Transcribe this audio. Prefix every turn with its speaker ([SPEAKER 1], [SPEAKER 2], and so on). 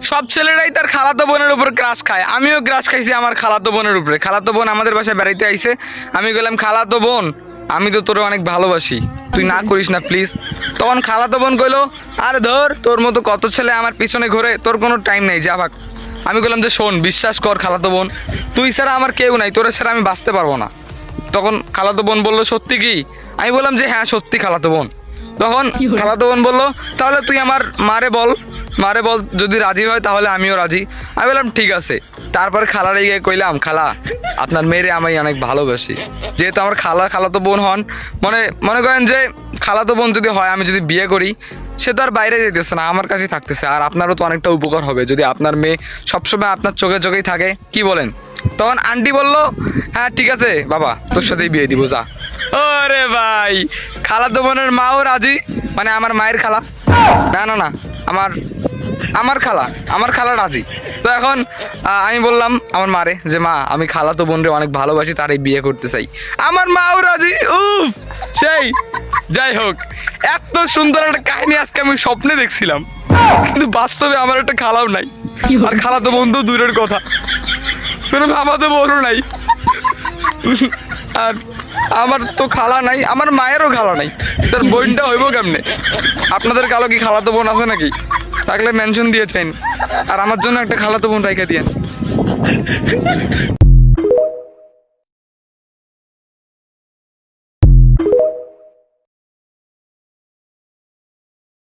[SPEAKER 1] সব ছেলেরাই তার খালাতো বোনের উপর ক্রাশ খায়, আমিও ক্রাশ খাইছি আমার খালাতো বোনের উপরে। খালাতো বোন আমাদের বাসায় বেড়াইতে আইছে, আমি বললাম খালাতো বোন আমি তো তোরে অনেক ভালোবাসি, তুই না করিস না প্লিজ। তখন খালাতো বোন কইলো আরে ধর তোর মতো কত ছেলে আমার পিছনে ঘোরে, তোর কোনো টাইম নেই, যা ভাগ। আমি বললাম যে শোন বিশ্বাস কর খালাতো বোন, তুই ছাড়া আমার কেউ নাই, তোর ছাড়া আমি বাঁচতে পারবো না। তখন খালাতো বোন বললো সত্যি কি? আমি বললাম যে হ্যাঁ সত্যি খালাতো বোন। তখন খালাতো বোন বললো তাহলে তুই আমার মারে বল যদি রাজি হয় তাহলে আমিও রাজি। আমি বললাম ঠিক আছে। তারপর খালারে গিয়ে কইলাম খালা আপনার মেয়েরে আমি অনেক ভালোবাসি, যেহেতু আমার খালাতো বোন হন, মনে করেন যে খালাতো বোন যদি হয়, আমি যদি বিয়ে করি সে তো আর বাইরে যেতেছে না, আমার কাছেই থাকতেছে, আর আপনারও তো অনেকটা উপকার হবে যদি আপনার মেয়ে সবসময় আপনার চোখে চোখেই থাকে, কি বলেন? তখন আন্টি বলল হ্যাঁ ঠিক আছে বাবা তোর সাথেই বিয়ে দিব, যা। ওরে ভাই, খালাতো বোনের মাও রাজি, মানে আমার মায়ের খালা, না না না আমার খালা রাজি। তো এখন আমি বললাম আমার মারে যে মা আমি খালাতো বোনরে অনেক ভালোবাসি, তারই বিয়ে করতে চাই। আমার মাও রাজি। উফ সেই যাই হোক, এত সুন্দর একটা কাহিনী আজকে আমি স্বপ্নে দেখছিলাম, কিন্তু বাস্তবে আমার একটা খালাও নাই, আর খালাতো বোন তো দূরের কথা, কোনো মামাতো বোনও নাই, আর আমার তো খালা নাই, আমার মায়েরও খালা নাই, তার বোনটা হইব কেমনে? আপনাদের কালো কি খালাতো বোন আছে নাকি? থাকলে মেনশন দিয়েছেন, আর আমার জন্য একটা খালাতো বোন রেখে দিয়েন।